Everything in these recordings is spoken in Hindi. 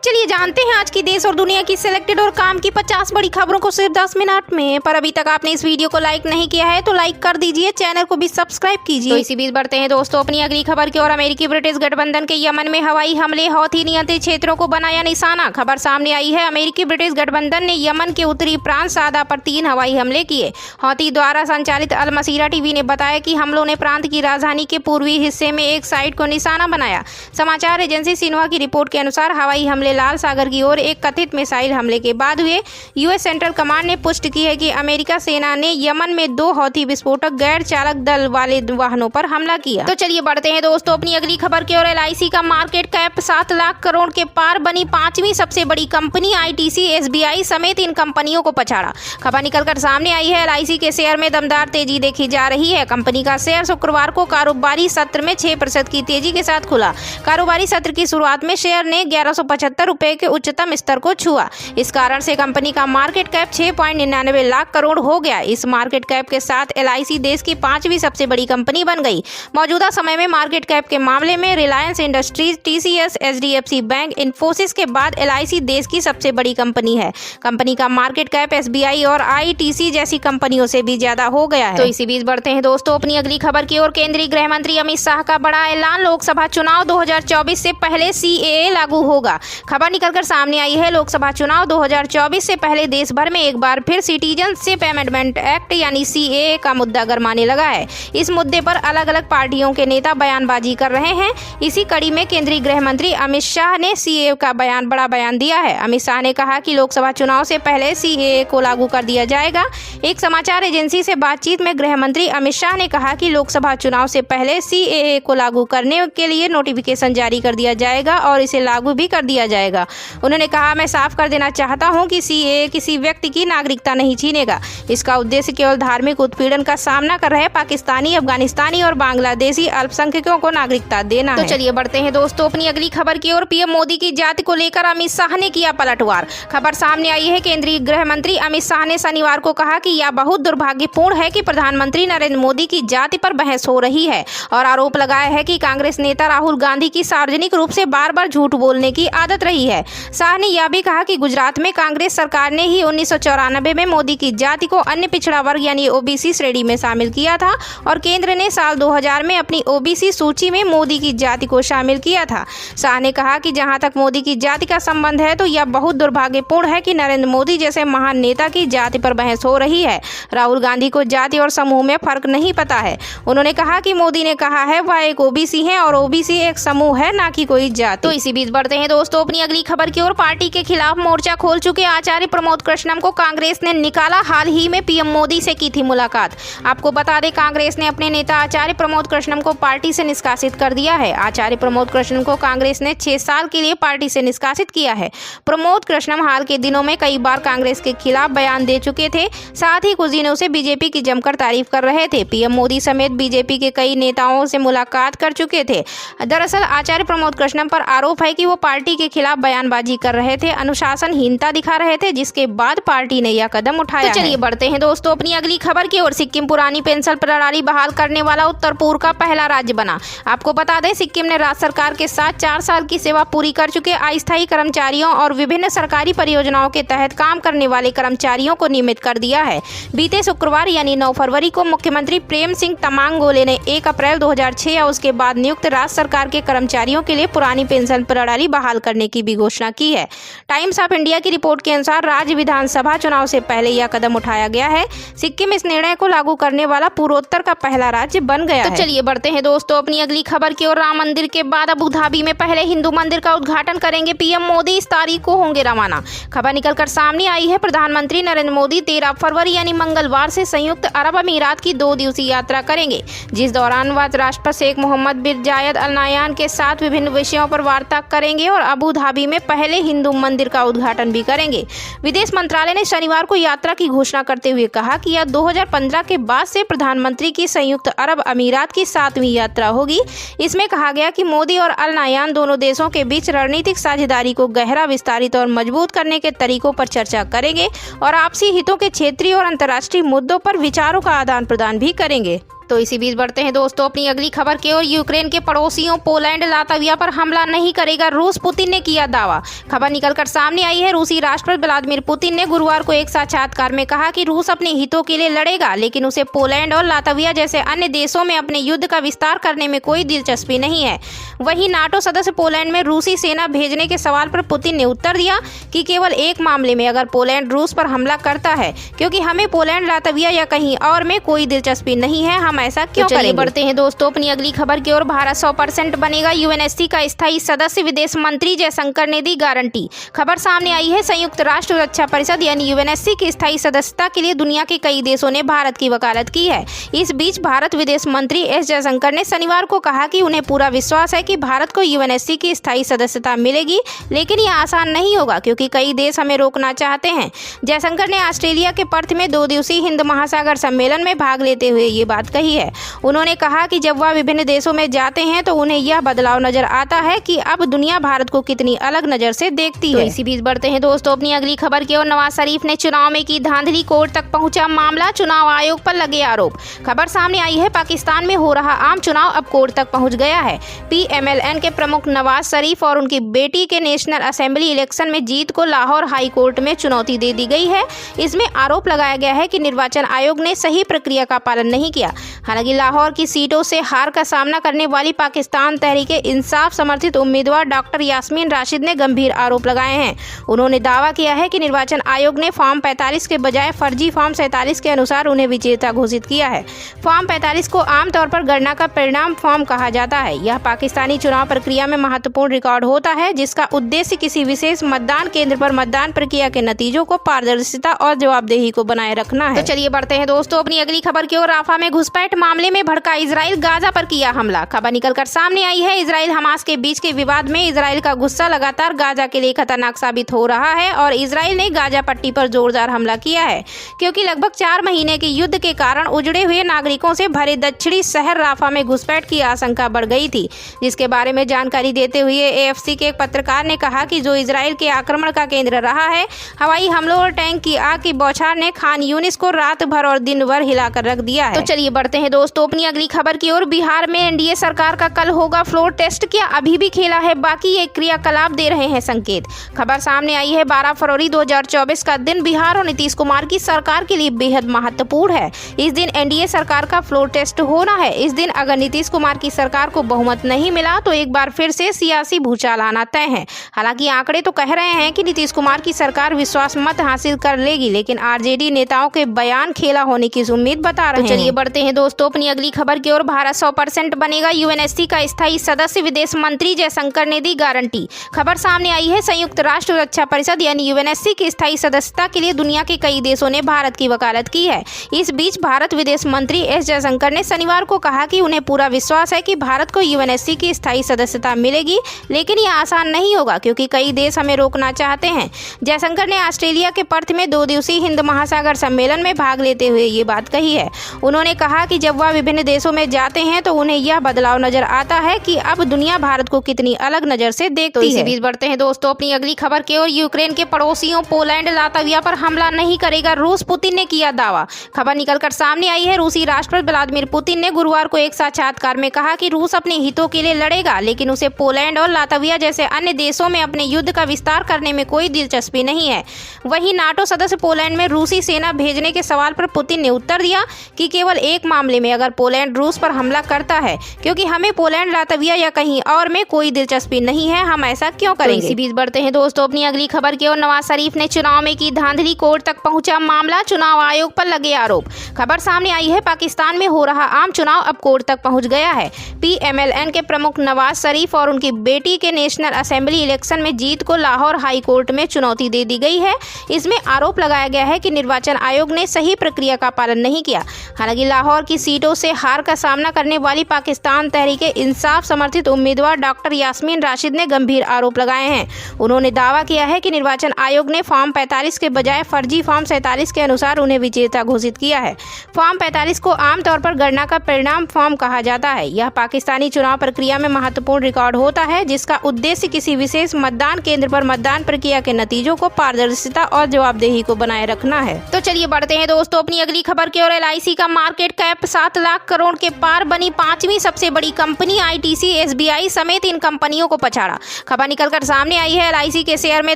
चलिए जानते हैं आज की देश और दुनिया की सिलेक्टेड और काम की 50 बड़ी खबरों को सिर्फ 10 मिनट में। पर अभी तक आपने इस वीडियो को लाइक नहीं किया है तो लाइक कर दीजिए, चैनल को भी सब्सक्राइब कीजिए। तो इसी बीच बढ़ते हैं दोस्तों अपनी अगली खबर की ओर। अमेरिकी ब्रिटिश गठबंधन के यमन में हवाई हमले, हौथी नियंत्रित क्षेत्रों को बनाया निशाना। खबर सामने आई है, अमेरिकी ब्रिटिश गठबंधन ने यमन के उत्तरी प्रांत सादा पर 3 हवाई हमले किए। हौथी द्वारा संचालित अल मसीरा टीवी ने बताया कि हमलों ने प्रांत की राजधानी के पूर्वी हिस्से में एक साइट को निशाना बनाया। समाचार एजेंसी सिन्हुआ की रिपोर्ट के अनुसार हवाई हमले लाल सागर की ओर एक कथित मिसाइल हमले के बाद हुए। यूएस सेंट्रल कमांड ने पुष्टि की है कि अमेरिका सेना ने यमन में 2 हौथी विस्फोटक गैर चालक दल वाले वाहनों पर हमला किया। तो चलिए बढ़ते हैं दोस्तों अपनी अगली खबर की ओर। एलआईसी का मार्केट कैप 7 लाख करोड़ के पार, बनी 5वीं सबसे बड़ी कंपनी। आईटीसी, एसबीआई समेत इन कंपनियों को पछाड़ा। खबर निकलकर सामने आई है, एलआईसी के शेयर में दमदार तेजी देखी जा रही है। कंपनी का शेयर शुक्रवार को कारोबारी सत्र में 6% की तेजी के साथ खुला। कारोबारी सत्र की शुरुआत में शेयर ने 1175 रुपए के उच्चतम स्तर को छुआ। इस कारण से कंपनी का मार्केट कैप 6.99 लाख करोड़ हो गया। इस मार्केट कैप के साथ एलआईसी देश की 5वीं सबसे बड़ी कंपनी बन गई। मौजूदा समय में मार्केट कैप के मामले में Reliance industries, TCS, HDFC bank, Infosys के बाद एलआईसी देश की सबसे बड़ी कंपनी है। कंपनी का मार्केट कैप एसबीआई और आईटीसी जैसी कंपनियों से भी ज्यादा हो गया है। तो इसी बीच बढ़ते हैं दोस्तों अपनी अगली खबर की ओर। केंद्रीय गृह मंत्री अमित शाह का बड़ा ऐलान, लोकसभा चुनाव 2024 से पहले सीएए लागू होगा। खबर निकलकर सामने आई है, लोकसभा चुनाव 2024 से पहले देश भर में एक बार फिर सिटीजनशिप अमेंडमेंट एक्ट यानी सीएए का मुद्दा गरमाने लगा है। इस मुद्दे पर अलग अलग पार्टियों के नेता बयानबाजी कर रहे हैं। इसी कड़ी में केंद्रीय गृह मंत्री अमित शाह ने सीएए का बड़ा बयान दिया है। अमित शाह ने कहा कि लोकसभा चुनाव से पहले सीएए को लागू कर दिया जाएगा। एक समाचार एजेंसी से बातचीत में गृह मंत्री अमित शाह ने कहा कि लोकसभा चुनाव से पहले सीएए को लागू करने के लिए नोटिफिकेशन जारी कर दिया जाएगा और इसे लागू भी कर दिया जाएगा। उन्होंने कहा, मैं साफ कर देना चाहता हूं कि सीएए किसी व्यक्ति की नागरिकता नहीं छीनेगा। इसका उद्देश्य केवल धार्मिक उत्पीड़न का सामना कर रहे पाकिस्तानी, अफगानिस्तानी और बांग्लादेशी अल्पसंख्यकों को नागरिकता देना है। तो चलिए बढ़ते हैं दोस्तों अपनी अगली खबर की ओर। पीएम मोदी की जाति को लेकर अमित शाह ने किया पलटवार। खबर सामने आई है, केंद्रीय गृह मंत्री अमित शाह ने शनिवार को कहा कि यह बहुत दुर्भाग्यपूर्ण है कि प्रधानमंत्री नरेंद्र मोदी की जाति पर बहस हो रही है और आरोप लगाया है कि कांग्रेस नेता राहुल गांधी की सार्वजनिक रूप से बार-बार झूठ बोलने की आदत रही है। शाह ने यह भी कहा कि गुजरात में कांग्रेस सरकार ने ही 1994 में मोदी की जाति को अन्य पिछड़ा वर्ग यानी ओबीसी श्रेणी में शामिल किया था और केंद्र ने साल 2000 में अपनी ओबीसी सूची में मोदी की जाति को शामिल किया था। शाह ने कहा कि जहां तक मोदी की जाति का संबंध है तो यह बहुत दुर्भाग्यपूर्ण है कि नरेंद्र मोदी जैसे महान नेता की जाति पर बहस हो रही है। राहुल गांधी को जाति और समूह में फर्क नहीं पता है। उन्होंने कहा कि मोदी ने कहा है वह एक ओबीसी है और ओबीसी एक समूह है, ना कि कोई जाति। तो इसी बीच बढ़ते हैं दोस्तों अपनी अगली खबर की ओर। पार्टी के खिलाफ मोर्चा खोल चुके आचार्य प्रमोद कृष्णम को कांग्रेस ने निकाला। हाल ही में पीएम मोदी से की थी मुलाकात। आपको बता दें, कांग्रेस ने अपने नेता आचार्य प्रमोद कृष्णम को पार्टी से निष्कासित कर दिया है। आचार्य प्रमोद कृष्णम को कांग्रेस ने 6 साल के लिए पार्टी से निष्कासित किया है। प्रमोद कृष्णम हाल के दिनों में कई बार कांग्रेस के खिलाफ बयान दे चुके थे, साथ ही कुछ दिनों से बीजेपी की जमकर तारीफ कर रहे थे। पीएम मोदी समेत बीजेपी के कई नेताओं से मुलाकात कर चुके थे। दरअसल आचार्य प्रमोद कृष्णम पर आरोप है कि वो पार्टी के खिलाफ बयानबाजी कर रहे थे, अनुशासनहीनता दिखा रहे थे, जिसके बाद पार्टी ने यह कदम उठाया। तो चलिए बढ़ते हैं दोस्तों अपनी अगली खबर की ओर। सिक्किम पुरानी पेंशन प्रणाली बहाल करने वाला उत्तर पूर्व का पहला राज्य बना। आपको बता दें, सिक्किम ने राज्य सरकार के साथ 4 साल की सेवा पूरी कर चुके अस्थायी कर्मचारियों और विभिन्न सरकारी परियोजनाओं के तहत काम करने वाले कर्मचारियों को नियमित कर दिया है। बीते शुक्रवार यानी 9 फरवरी को मुख्यमंत्री प्रेम सिंह तमांग गोले ने 1 अप्रैल 2006 या उसके बाद नियुक्त राज्य सरकार के कर्मचारियों के लिए पुरानी पेंशन प्रणाली बहाल करने की भी घोषणा की है। टाइम्स ऑफ इंडिया की रिपोर्ट के अनुसार राज्य विधानसभा चुनाव से पहले यह कदम उठाया गया है। सिक्किम इस निर्णय को लागू करने वाला पूर्वोत्तर का पहला राज्य बन गया है। तो चलिए बढ़ते हैं दोस्तों अपनी अगली खबर की ओर। राम मंदिर के बाद अबू धाबी में पहले हिंदू मंदिर का उद्घाटन करेंगे पीएम मोदी। इस तारीख को होंगे रवाना। खबर निकलकर सामने आई है, प्रधानमंत्री नरेंद्र मोदी 13 फरवरी यानी मंगलवार से संयुक्त अरब अमीरात की 2 दिवसीय यात्रा करेंगे, जिस दौरान वह राष्ट्रपति शेख मोहम्मद बिन जायद अल नाह्यान के साथ विभिन्न विषयों पर वार्ता करेंगे और अबू धाबी में पहले हिंदू मंदिर का उद्घाटन भी करेंगे। विदेश मंत्रालय ने शनिवार को यात्रा की घोषणा करते हुए कहा कि यह 2015 के बाद से प्रधानमंत्री की संयुक्त अरब अमीरात की 7वीं यात्रा होगी। इसमें कहा गया कि मोदी और अल नाह्यान दोनों देशों के बीच रणनीतिक साझेदारी को गहरा, विस्तारित और मजबूत करने के तरीकों पर चर्चा करेंगे और आपसी हितों के क्षेत्रीय और अंतर्राष्ट्रीय मुद्दों पर विचारों का आदान प्रदान भी करेंगे। तो इसी बीच बढ़ते हैं दोस्तों अपनी अगली खबर की ओर। यूक्रेन के पड़ोसियों पोलैंड लातविया पर हमला नहीं करेगा रूस, पुतिन ने किया दावा। खबर निकलकर सामने आई है। रूसी राष्ट्रपति व्लादिमीर पुतिन ने गुरुवार को एक साक्षात्कार में कहा कि रूस अपने हितों के लिए लड़ेगा, लेकिन उसे पोलैंड और लातविया जैसे अन्य देशों में अपने युद्ध का विस्तार करने में कोई दिलचस्पी नहीं है। वहीं नाटो सदस्य पोलैंड में रूसी सेना भेजने के सवाल पर पुतिन ने उत्तर दिया कि केवल एक मामले में, अगर पोलैंड रूस पर हमला करता है, क्योंकि हमें पोलैंड लातविया या कहीं और में कोई दिलचस्पी नहीं है, हम ऐसा क्यों करेंगे। बढ़ते हैं दोस्तों अपनी अगली खबर की ओर। भारत 100% बनेगा यूएनएससी का स्थायी सदस्य, विदेश मंत्री जयशंकर ने दी गारंटी। खबर सामने आई है। संयुक्त राष्ट्र सुरक्षा परिषद यानी यूएनएससी की स्थायी सदस्यता के लिए दुनिया के कई देशों ने भारत की वकालत की है। इस बीच भारत विदेश मंत्री एस जयशंकर ने शनिवार को कहा कि उन्हें पूरा विश्वास है कि भारत को यूएनएससी की स्थायी सदस्यता मिलेगी, लेकिन यह आसान नहीं होगा क्योंकि कई देश हमें रोकना चाहते हैं। जयशंकर ने ऑस्ट्रेलिया के पर्थ में 2 दिवसीय हिंद महासागर सम्मेलन में भाग लेते हुए ये बात कही है। उन्होंने कहा कि जब वह विभिन्न देशों में जाते हैं तो उन्हें यह बदलाव नजर आता है कि अब दुनिया भारत को कितनी अलग नजर से देखती है। तो इसी बीच बढ़ते हैं दोस्तों अपनी अगली खबर की ओर। नवाज शरीफ ने चुनाव में की धांधली, कोर्ट तक पहुंचा मामला, चुनाव आयोग पर लगे आरोप। खबर सामने आई है। पाकिस्तान में हो रहा आम चुनाव अब कोर्ट तक पहुंच गया है। PMLN के प्रमुख नवाज शरीफ और उनकी बेटी के नेशनल असेंबली इलेक्शन में जीत को लाहौर हाई कोर्ट में चुनौती दे दी गई है। इसमें आरोप लगाया गया है कि निर्वाचन आयोग ने सही प्रक्रिया का पालन नहीं किया। हालांकि लाहौर की सीटों से हार का सामना करने वाली पाकिस्तान तहरीके इंसाफ समर्थित उम्मीदवार डॉक्टर यास्मीन राशिद ने गंभीर आरोप लगाए हैं। उन्होंने दावा किया है कि निर्वाचन आयोग ने फॉर्म 45 के बजाय फर्जी फॉर्म 47 के अनुसार उन्हें विजेता घोषित किया है। फॉर्म 45 को आमतौर पर गणना का परिणाम फॉर्म कहा जाता है। यह पाकिस्तानी चुनाव प्रक्रिया में महत्वपूर्ण रिकॉर्ड होता है, जिसका उद्देश्य किसी विशेष मतदान केंद्र पर मतदान प्रक्रिया के नतीजों को पारदर्शिता और जवाबदेही को बनाए रखना है। तो चलिए बढ़ते हैं दोस्तों अपनी अगली खबर की ओर। राफा में घुसपैठ मामले में भड़का इजराइल, गाजा पर किया हमला। खबर निकलकर सामने आई है। इजराइल हमास के बीच के विवाद में इजराइल का गुस्सा लगातार गाजा के लिए खतरनाक साबित हो रहा है और इजराइल ने गाजा पट्टी पर जोरदार हमला किया है, क्योंकि लगभग 4 महीने के युद्ध के कारण उजड़े हुए नागरिकों से भरे दक्षिणी शहर राफा में घुसपैठ की आशंका बढ़ गई थी, जिसके बारे में जानकारी देते हुए AFC के एक पत्रकार ने कहा कि जो इजराइल के आक्रमण का केंद्र रहा है, हवाई हमलों और टैंक की आग की बौछार ने खान यूनिस को रात भर और दिन भर हिलाकर रख दिया है। तो चलिए बढ़ते हैं दोस्तों अपनी अगली खबर की ओर। बिहार में एनडीए सरकार का कल होगा फ्लोर टेस्ट, क्या अभी भी खेला है बाकी, ये क्रियाकलाप दे रहे हैं संकेत। खबर सामने आई है। 12 फरवरी 2024 का दिन बिहार और नीतीश कुमार की सरकार के लिए बेहद महत्वपूर्ण है। इस दिन एनडीए सरकार का फ्लोर टेस्ट होना है। इस दिन अगर नीतीश कुमार की सरकार को बहुमत नहीं मिला तो एक बार फिर से सियासी भूचाल आना तय है। हालांकि आंकड़े तो कह रहे हैं कि नीतीश कुमार की सरकार विश्वास मत हासिल कर लेगी, लेकिन आरजेडी नेताओं के बयान खेला होने की उम्मीद बता रहे हैं। चलिए बढ़ते हैं दोस्तों अपनी अगली खबर की ओर। भारत 100% बनेगा यूएनएससी का स्थायी सदस्य, विदेश मंत्री जयशंकर ने दी गारंटी। खबर सामने आई है। संयुक्त राष्ट्र सुरक्षा परिषद यानी यूएनएससी की स्थायी सदस्यता के लिए दुनिया के कई देशों ने भारत की वकालत की है। इस बीच भारत विदेश मंत्री एस जयशंकर ने शनिवार को कहा कि उन्हें पूरा विश्वास है कि भारत को यूएनएससी की स्थायी सदस्यता मिलेगी, लेकिन यह आसान नहीं होगा क्योंकि कई देश हमें रोकना चाहते हैं। जयशंकर ने ऑस्ट्रेलिया के पर्थ में 2 दिवसीय हिंद महासागर सम्मेलन में भाग लेते हुए ये बात कही है। उन्होंने कहा कि जब वह विभिन्न देशों में जाते हैं तो उन्हें यह बदलाव नजर आता है कि अब दुनिया भारत को कितनी अलग नजर से देखती है। इसी बीच बढ़ते हैं दोस्तों अपनी अगली खबर की ओर। यूक्रेन के पड़ोसियों पोलैंड लातविया पर हमला नहीं करेगा रूस, पुतिन ने किया दावा। खबर निकलकर सामने आई है। रूसी राष्ट्रपति व्लादिमीर पुतिन ने गुरुवार को एक साक्षात्कार में कहा कि रूस अपने हितों के लिए लड़ेगा, लेकिन उसे पोलैंड और लातविया जैसे अन्य देशों में अपने युद्ध का विस्तार करने में कोई दिलचस्पी नहीं है। वहीं नाटो सदस्य पोलैंड में रूसी सेना भेजने के सवाल पर पुतिन ने उत्तर दिया कि केवल एक मामले में, अगर पोलैंड रूस पर हमला करता है, क्योंकि हमें पोलैंड लातविया या कहीं और में कोई दिलचस्पी नहीं है, हम ऐसा क्यों करेंगे। तो इसी बीच बढ़ते हैं दोस्तों अपनी अगली खबर की ओर। नवाज शरीफ ने चुनाव में की धांधली, कोर्ट तक पहुंचा मामला, चुनाव आयोग पर लगे आरोप। खबर सामने आई है। पाकिस्तान में हो रहा आम चुनाव अब कोर्ट तक पहुंच गया है। PMLN के प्रमुख नवाज शरीफ और उनकी बेटी के नेशनल असेंबली इलेक्शन में जीत को लाहौर हाई कोर्ट में चुनौती दे दी गई है। इसमें आरोप लगाया गया है कि निर्वाचन आयोग ने सही प्रक्रिया का पालन नहीं किया। हालांकि लाहौर की सीटों से हार का सामना करने वाली पाकिस्तान तहरीके इंसाफ समर्थित उम्मीदवार डॉक्टर यास्मीन राशिद ने गंभीर आरोप लगाए हैं। उन्होंने दावा किया है कि निर्वाचन आयोग ने फॉर्म 45 के बजाय फर्जी फॉर्म 47 के अनुसार उन्हें विजेता घोषित किया है। फॉर्म 45 को आमतौर पर गणना का परिणाम फॉर्म कहा जाता है। यह पाकिस्तानी चुनाव प्रक्रिया में महत्वपूर्ण रिकॉर्ड होता है, जिसका उद्देश्य किसी विशेष मतदान केंद्र पर मतदान प्रक्रिया के नतीजों को पारदर्शिता और जवाबदेही को बनाए रखना है। तो चलिए बढ़ते हैं दोस्तों अपनी अगली खबर की ओर। LIC का market cap cap 7 lakh crore के पार बनी 5वीं सबसे बड़ी कंपनी आईटीसी, एसबीआई समेत इन कंपनियों को पछाड़ा। खबर निकलकर सामने आई है, एलआईसी के शेयर में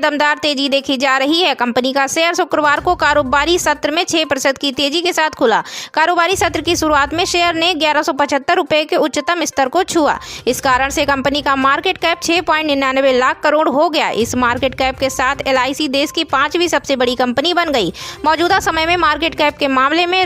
दमदार तेजी देखी जा रही है। कंपनी का शेयर शुक्रवार को कारोबारी सत्र में 6% की तेजी के साथ खुला। कारोबारी सत्र की शुरुआत में शेयर ने 1175 रुपए के उच्चतम स्तर को छुआ। इस कारण से कंपनी का मार्केट कैप 6.99 लाख करोड़ हो गया। इस मार्केट कैप के साथ एलआईसी देश की 5वीं सबसे बड़ी कंपनी बन गई। मौजूदा समय में मार्केट कैप के मामले में